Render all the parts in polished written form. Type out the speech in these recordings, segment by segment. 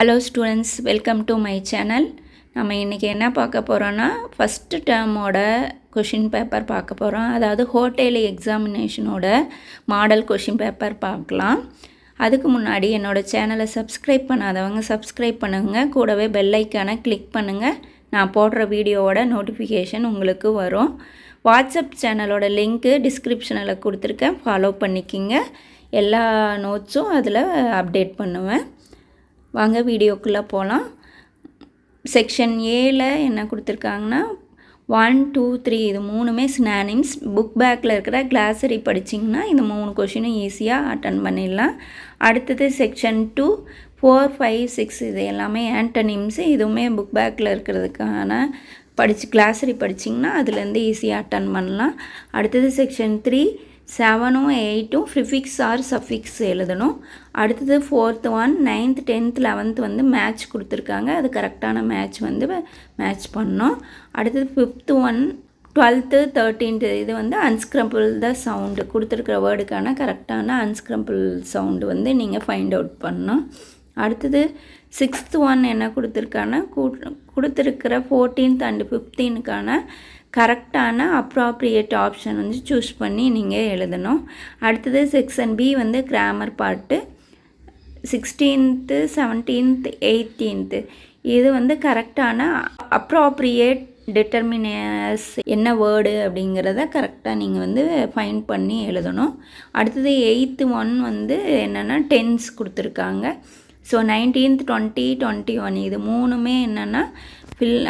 Hello students, welcome to my channel. நம்ம இன்றைக்கி என்ன பார்க்க போகிறோன்னா, ஃபஸ்ட்டு டேர்மோட கொஷின் பேப்பர் பார்க்க போகிறோம். அதாவது ஹோட்டல் எக்ஸாமினேஷனோட மாடல் கொஷின் பேப்பர் பார்க்கலாம். அதுக்கு முன்னாடி என்னோடய சேனலை சப்ஸ்கிரைப் பண்ணாதவங்க சப்ஸ்கிரைப் பண்ணுங்கள். கூடவே பெல் ஐக்கானை கிளிக் பண்ணுங்கள். நான் போடுற வீடியோவோட நோட்டிஃபிகேஷன் உங்களுக்கு வரும். வாட்ஸ்அப் சேனலோட லிங்க்கு டிஸ்கிரிப்ஷனில் கொடுத்துருக்கேன், ஃபாலோ பண்ணிக்கிங்க. எல்லா நோட்ஸும் அதில் அப்டேட் பண்ணுவேன். வாங்க வீடியோக்குள்ளே போகலாம். செக்ஷன் ஏல என்ன கொடுத்துருக்காங்கன்னா 1, 2, 3 இது மூணுமே சினானிம்ஸ். புக் பேக்கில் இருக்கிற கிளாஸரி படிச்சிங்கன்னா இந்த 3 கொஷினும் ஈஸியாக அட்டன் பண்ணிடலாம். அடுத்தது செக்ஷன் 2, 4, 5, 6 இது எல்லாமே ஆன்டனிம்ஸு. இதுவுமே புக் பேக்கில் இருக்கிறதுக்கான கிளாஸரி படிச்சிங்கன்னா அதுலேருந்து ஈஸியாக அட்டன் பண்ணலாம். அடுத்தது செக்ஷன் 3, 7, 8 ப்ரிஃபிக்ஸ் ஆர் சஃபிக்ஸ் எழுதணும். அடுத்தது 4th 1, 9th 10th 11th வந்து மேட்ச் கொடுத்துருக்காங்க. அது கரெக்டான மேட்ச் வந்து மேட்ச் பண்ணோம். அடுத்தது 5th 1, 12th 13th இது வந்து அன்ஸ்க்ரம்பிள் த சவுண்டு கொடுத்துருக்கிற வேர்டுக்கான கரெக்டான அன்ஸ்க்ரம்பிள் சவுண்டு வந்து நீங்கள் ஃபைண்ட் அவுட் பண்ணணும். அடுத்தது 6th 1 என்ன கொடுத்துருக்காங்கன்னா கொடுத்துருக்கிற 14th and 15க்கான கரெக்டான அப்ராப்ரியேட் ஆப்ஷன் வந்து சூஸ் பண்ணி நீங்கள் எழுதணும். அடுத்தது செக்ஷன் பி வந்து grammar part. 16th 17th 18th இது வந்து கரெக்டான அப்ராப்ரியேட் டிட்டர்மினஸ் என்ன வேர்டு அப்படிங்கிறத கரெக்டாக நீங்கள் வந்து ஃபைண்ட் பண்ணி எழுதணும். அடுத்தது 8th 1 வந்து என்னென்னா டென்ஸ் கொடுத்துருக்காங்க. ஸோ 19th 20, 21 இது மூணுமே என்னென்னா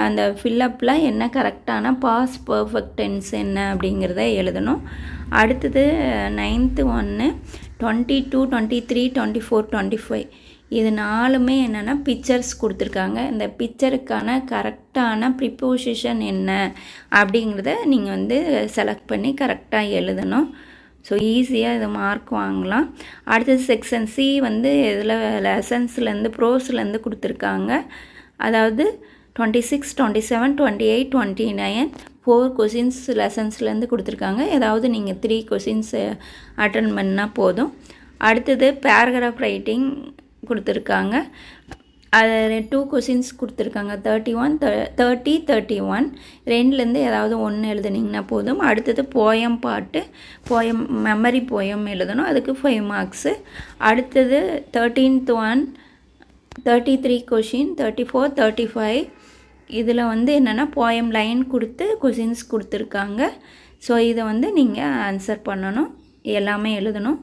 அந்த ஃபில்லப்பில் என்ன கரெக்டான பாஸ் பர்ஃபெக்ட் டென்ஸ் என்ன அப்படிங்கிறத எழுதணும். அடுத்தது 9th 1, 22, 23, 24, 25 இது நாலுமே என்னென்னா பிக்சர்ஸ் கொடுத்துருக்காங்க. இந்த பிக்சருக்கான கரெக்டான ப்ரிப்போசிஷன் என்ன அப்படிங்கிறத நீங்கள் வந்து செலக்ட் பண்ணி கரெக்டாக எழுதணும். ஸோ ஈஸியாக இதை மார்க் வாங்கலாம். அடுத்தது செக்ஷன் சி வந்து இதில் லெசன்ஸ்லேருந்து ப்ரோஸ்லேருந்து கொடுத்துருக்காங்க. அதாவது 26, 27, 28, 29 4 கொஷின்ஸ் லெசன்ஸ்லேருந்து கொடுத்துருக்காங்க. ஏதாவது நீங்கள் 3 கொஷின்ஸ் அட்டன் பண்ணால் போதும். அடுத்தது பேராகிராஃப் ரைட்டிங் கொடுத்துருக்காங்க. அது 2 கொஷின்ஸ் கொடுத்துருக்காங்க. 31, 30, 31 ரெண்டுலேருந்து ஏதாவது ஒன்று எழுதுனீங்கன்னா போதும். அடுத்தது போயம் பாட்டு, போயம் மெமரி போயம் எழுதணும். அதுக்கு 5 மார்க்ஸு. அடுத்தது 13th 1, 33 கொஷின், 34, 35 இதில் வந்து என்னென்னா போயம் லைன் கொடுத்து கொஷின்ஸ் கொடுத்துருக்காங்க. ஸோ இதை வந்து நீங்கள் ஆன்சர் பண்ணணும், எல்லாமே எழுதணும்.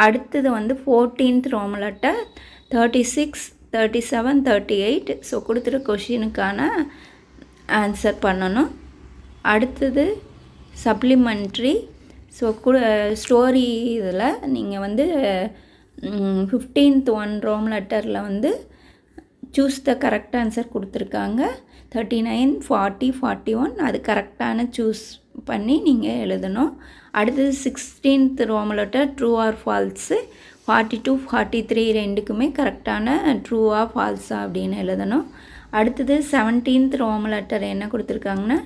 அடுத்தது வந்து 14th ரோமன் லெட்டர் 36, 37, 38 ஸோ கொடுத்துருக்க கொஷினுக்கான ஆன்சர் பண்ணணும். அடுத்தது சப்ளிமெண்ட்ரி. ஸோ ஸ்டோரி இதில் நீங்கள் வந்து 15th 1 ரோமன் லெட்டரில் வந்து சூஸ் த கரெக்ட் ஆன்சர் கொடுத்துருக்காங்க. 39, 40, 41 அது கரெக்டான சூஸ் பண்ணி நீங்கள் எழுதணும். அடுத்தது 16th Roman letter true R falls, 42, 43 ரெண்டுக்குமே கரெக்டான ட்ரூவா ஃபால்ஸா அப்படின்னு எழுதணும். அடுத்தது 17th ரோமன் லெட்டர் என்ன கொடுத்துருக்காங்கன்னா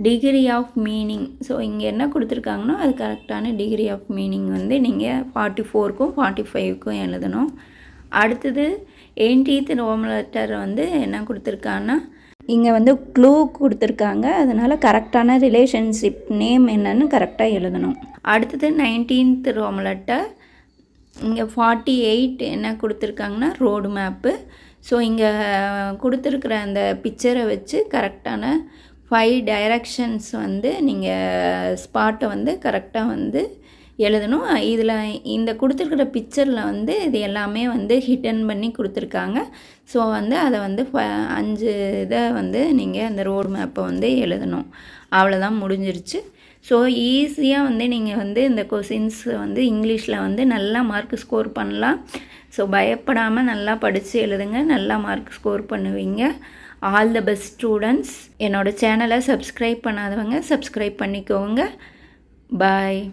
டிகிரி ஆஃப் மீனிங். ஸோ இங்கே என்ன கொடுத்துருக்காங்கன்னா அது கரெக்டான டிகிரி ஆஃப் மீனிங் வந்து நீங்கள் 44க்கும் 45க்கும் எழுதணும். அடுத்தது 18th ரோமன் லெட்டர் வந்து என்ன கொடுத்துருக்காங்கன்னா இங்கே வந்து க்ளூ கொடுத்துருக்காங்க. அதனால் கரெக்டான ரிலேஷன்ஷிப் நேம் என்னன்னு கரெக்டாக எழுதணும். அடுத்தது 19th ரோமன் லெட்டர் இங்கே 48 என்ன கொடுத்துருக்காங்கன்னா ரோடு மேப்பு. ஸோ இங்கே கொடுத்துருக்குற அந்த பிக்சரை வச்சு கரெக்டான 5 டைரக்ஷன்ஸ் வந்து நீங்கள் ஸ்பாட்டை வந்து கரெக்டாக வந்து எழுதணும். இதில் இந்த கொடுத்துருக்குற பிக்சரில் வந்து இது எல்லாமே வந்து ஹிட்டன் பண்ணி கொடுத்துருக்காங்க. ஸோ வந்து அதை வந்து 5 இதை வந்து நீங்கள் அந்த ரோடு மேப்பை வந்து எழுதணும். அவ்வளோதான், முடிஞ்சிருச்சு. ஸோ ஈஸியாக வந்து நீங்கள் வந்து இந்த கொஷின்ஸ் வந்து இங்கிலீஷில் வந்து நல்லா மார்க் ஸ்கோர் பண்ணலாம். ஸோ பயப்படாமல் நல்லா படித்து எழுதுங்க, நல்லா மார்க் ஸ்கோர் பண்ணுவீங்க. All the best students. என்னோடய சேனலை சப்ஸ்கிரைப் பண்ணாதவங்க சப்ஸ்கிரைப் பண்ணிக்கோங்க. பாய்.